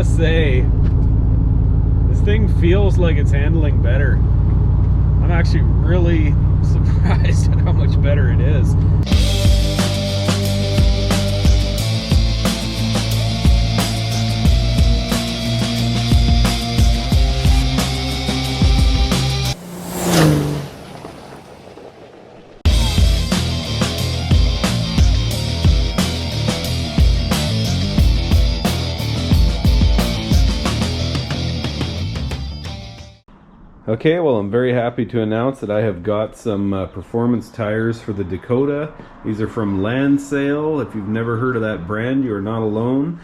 gotta say, this thing feels like it's handling better. I'm actually really surprised at how much better it is. Okay, well, I'm very happy to announce that I have got some performance tires for the Dakota. These are from Land Sale. If you've never heard of that brand, you are not alone.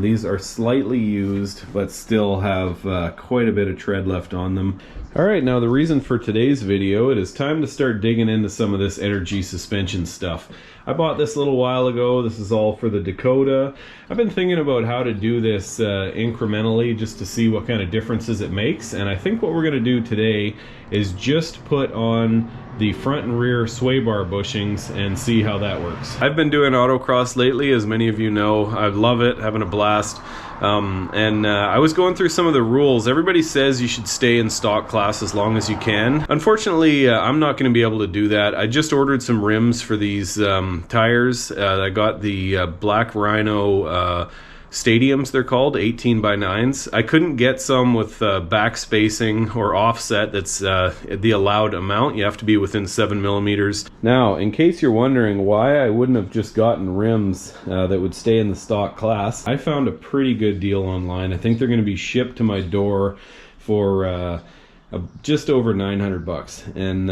These are slightly used, but still have quite a bit of tread left on them. Alright, now the reason for today's video, it is time to start digging into some of this energy suspension stuff. I bought this a little while ago. This is all for the Dakota. I've been thinking about how to do this incrementally just to see what kind of differences it makes, and I think what we're going to do today is just put on the front and rear sway bar bushings and see how that works. I've been doing autocross lately, as many of you know. I love it, having a blast. I was going through some of the rules. Everybody says you should stay in stock class as long as you can. Unfortunately, I'm not going to be able to do that. I just ordered some rims for these tires. I got the Black Rhino Stadiums, they're called, 18x9s. I couldn't get some with back spacing or offset that's the allowed amount. You have to be within 7 millimeters. Now, in case you're wondering why I wouldn't have just gotten rims that would stay in the stock class, I found a pretty good deal online. I think they're going to be shipped to my door for just over 900 bucks, and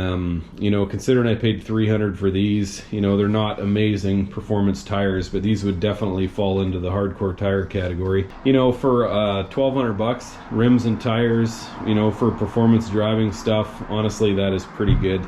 you know, considering I paid 300 for these, you know, they're not amazing performance tires, but these would definitely fall into the hardcore tire category. You know, for 1200 bucks, rims and tires, you know, for performance driving stuff, honestly, that is pretty good.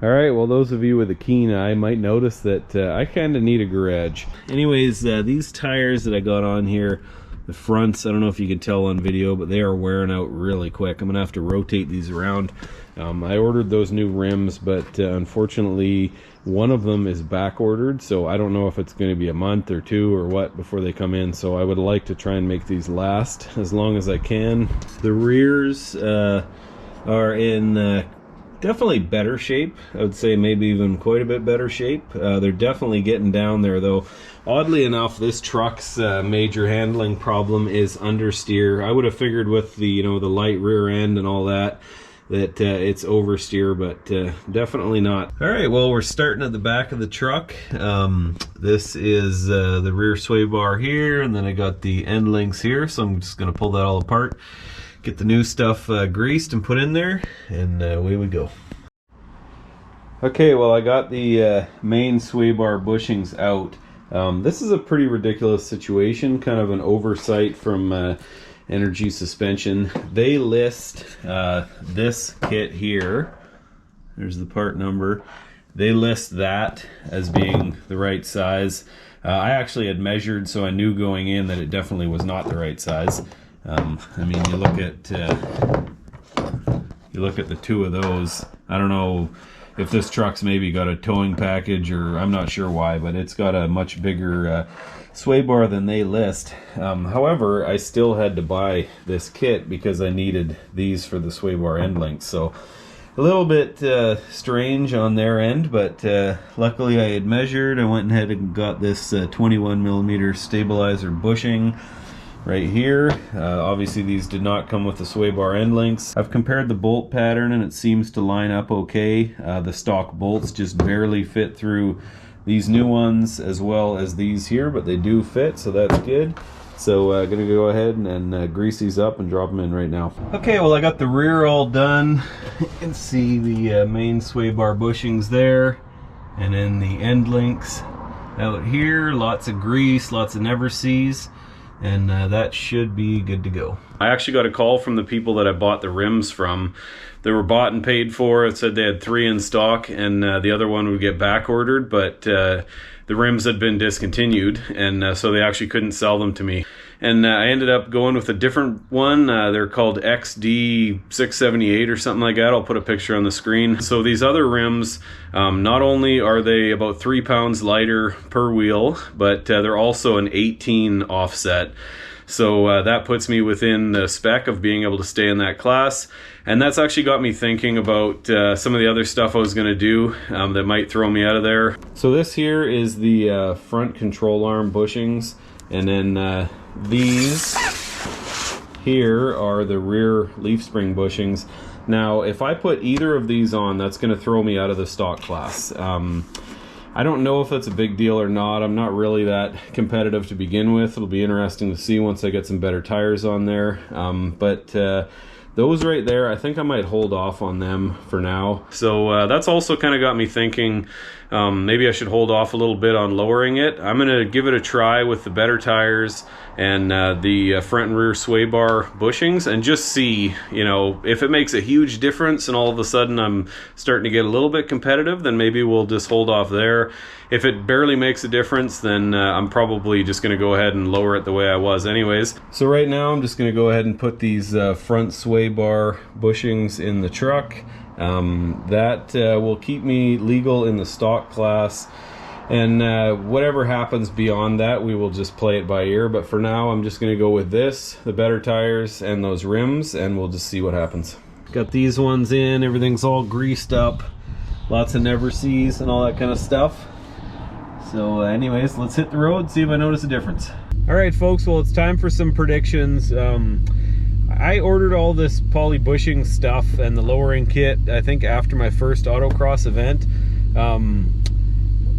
Alright, well, those of you with a keen eye might notice that I kind of need a garage. Anyways, these tires that I got on here, the fronts, I don't know if you can tell on video, but they are wearing out really quick. I'm gonna have to rotate these around. I ordered those new rims, but unfortunately one of them is back ordered, so I don't know if it's going to be a month or two or what before they come in. So I would like to try and make these last as long as I can. The rears are in definitely better shape. I would say maybe even quite a bit better shape. They're definitely getting down there, though. Oddly enough, this truck's major handling problem is understeer. I would have figured with the, you know, the light rear end and all that, that it's oversteer, but definitely not. All right, well, we're starting at the back of the truck. This is the rear sway bar here, and then I got the end links here, so I'm just gonna pull that all apart, get the new stuff greased and put in there, and away we go. Okay, well, I got the main sway bar bushings out. This is a pretty ridiculous situation, kind of an oversight from Energy Suspension. They list this kit here, there's the part number, they list that as being the right size. I actually had measured, so I knew going in that it definitely was not the right size. I mean, you look at the two of those. I don't know if this truck's maybe got a towing package, or I'm not sure why, but it's got a much bigger sway bar than they list. However, I still had to buy this kit because I needed these for the sway bar end links. So a little bit strange on their end, but luckily I had measured. I went ahead and got this 21 millimeter stabilizer bushing right here. Obviously these did not come with the sway bar end links. I've compared the bolt pattern and it seems to line up okay. The stock bolts just barely fit through these new ones as well as these here, but they do fit, so that's good. So I'm gonna go ahead and grease these up and drop them in right now. Okay, well, I got the rear all done. You can see the main sway bar bushings there, and then the end links out here. Lots of grease, lots of never sees, and that should be good to go. I actually got a call from the people that I bought the rims from. They were bought and paid for. It said they had 3 in stock, and the other one would get back ordered, but the rims had been discontinued, and so they actually couldn't sell them to me. and I ended up going with a different one. They're called XD678 or something like that. I'll put a picture on the screen. So these other rims, not only are they about 3 pounds lighter per wheel, but they're also an 18 offset. So that puts me within the spec of being able to stay in that class. And that's actually got me thinking about some of the other stuff I was going to do that might throw me out of there. So this here is the front control arm bushings. And then these here are the rear leaf spring bushings. Now, if I put either of these on, that's going to throw me out of the stock class. I don't know if that's a big deal or not. I'm not really that competitive to begin with. It'll be interesting to see once I get some better tires on there. But those right there, I think I might hold off on them for now. So that's also kind of got me thinking maybe I should hold off a little bit on lowering it. I'm going to give it a try with the better tires and the front and rear sway bar bushings and just see, you know, if it makes a huge difference and all of a sudden I'm starting to get a little bit competitive, then maybe we'll just hold off there. If it barely makes a difference, then I'm probably just going to go ahead and lower it the way I was anyways. So right now I'm just going to go ahead and put these front sway bar bushings in the truck. That will keep me legal in the stock class, and whatever happens beyond that, we will just play it by ear. But for now, I'm just going to go with this, the better tires, and those rims, and we'll just see what happens. Got these ones in, everything's all greased up, lots of never sees and all that kind of stuff. So anyways, let's hit the road, see if I notice a difference. All right, folks, well, it's time for some predictions. I ordered all this poly bushing stuff and the lowering kit, I think, after my first autocross event.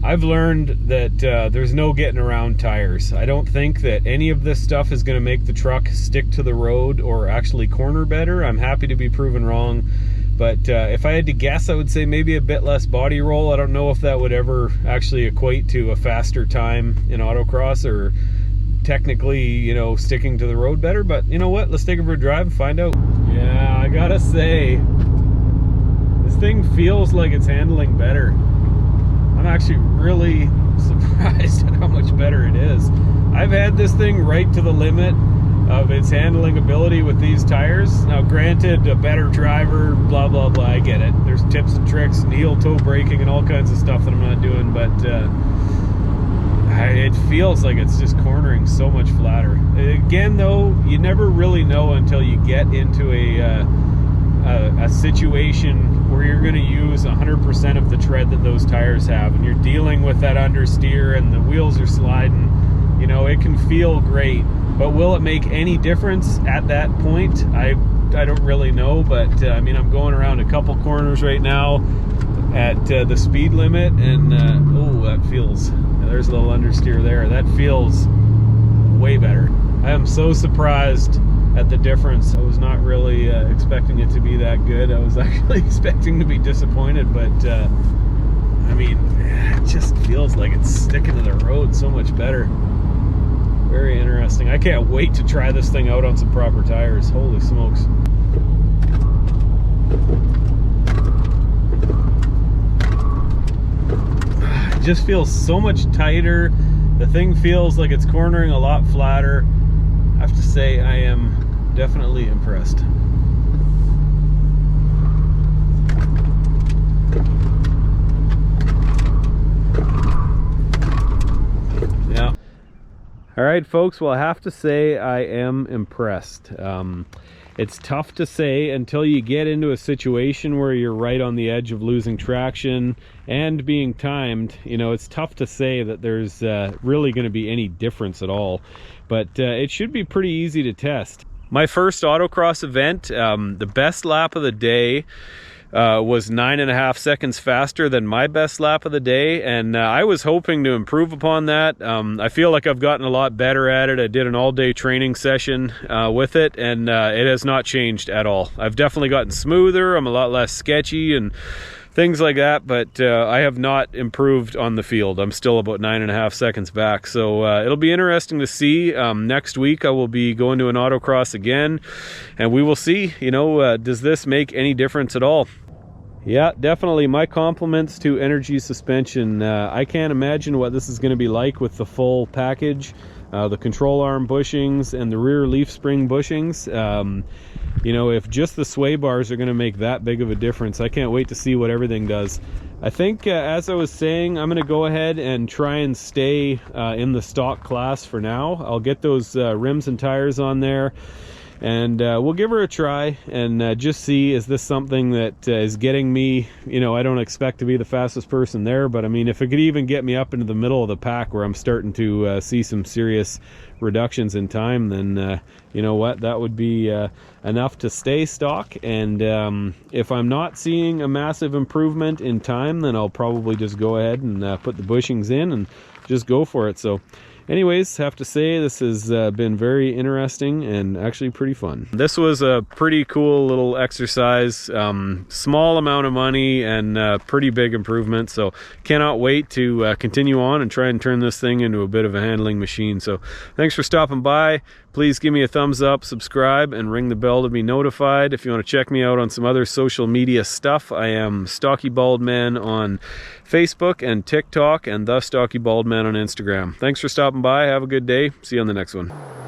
I've learned that there's no getting around tires. I don't think that any of this stuff is going to make the truck stick to the road or actually corner better. I'm happy to be proven wrong. But if I had to guess, I would say maybe a bit less body roll. I don't know if that would ever actually equate to a faster time in autocross or technically, you know, sticking to the road better. But you know what? Let's take it for a drive and find out. Yeah, I gotta say, this thing feels like it's handling better. I'm actually really surprised at how much better it is. I've had this thing right to the limit of its handling ability with these tires. Now granted, a better driver, blah blah blah, I get it. There's tips and tricks and heel toe braking and all kinds of stuff that I'm not doing, but it feels like it's just cornering so much flatter. Again though, you never really know until you get into a situation where you're going to use 100% of the tread that those tires have, and you're dealing with that understeer and the wheels are sliding. You know, it can feel great, but will it make any difference at that point? I don't really know, but I mean, I'm going around a couple corners right now at the speed limit, and oh, that feels, there's a little understeer there. That feels way better. I am so surprised at the difference. I was not really expecting it to be that good. I was actually expecting to be disappointed, but I mean, it just feels like it's sticking to the road so much better. Very interesting. I can't wait to try this thing out on some proper tires. Holy smokes. It just feels so much tighter. The thing feels like it's cornering a lot flatter. I have to say, I am definitely impressed. Yeah. All right, folks, well, I have to say I am impressed. It's tough to say until you get into a situation where you're right on the edge of losing traction and being timed. You know, it's tough to say that there's really going to be any difference at all, but it should be pretty easy to test. My first autocross event, the best lap of the day was 9.5 seconds faster than my best lap of the day, and I was hoping to improve upon that. I feel like I've gotten a lot better at it. I did an all-day training session with it, and it has not changed at all. I've definitely gotten smoother. I'm a lot less sketchy and things like that, but I have not improved on the field. I'm still about 9.5 seconds back, so it'll be interesting to see. Next week I will be going to an autocross again, and we will see, you know, does this make any difference at all? Yeah, definitely. My compliments to Energy Suspension. I can't imagine what this is going to be like with the full package. the control arm bushings and the rear leaf spring bushings. You know, if just the sway bars are going to make that big of a difference, I can't wait to see what everything does. I think, as I was saying, I'm going to go ahead and try and stay in the stock class for now. I'll get those rims and tires on there, and we'll give her a try and just see, is this something that is getting me, you know, I don't expect to be the fastest person there, but I mean, if it could even get me up into the middle of the pack where I'm starting to see some serious reductions in time, then you know what, that would be enough to stay stock. And if I'm not seeing a massive improvement in time, then I'll probably just go ahead and put the bushings in and just go for it. So anyways, have to say this has been very interesting and actually pretty fun. This was a pretty cool little exercise, small amount of money and pretty big improvement, so cannot wait to continue on and try and turn this thing into a bit of a handling machine. So thanks for stopping by. Please give me a thumbs up, subscribe, and ring the bell to be notified. If you want to check me out on some other social media stuff, I am Stocky Bald Man on Facebook and TikTok, and the Stocky Bald Man on Instagram. Thanks for stopping by. Have a good day. See you on the next one.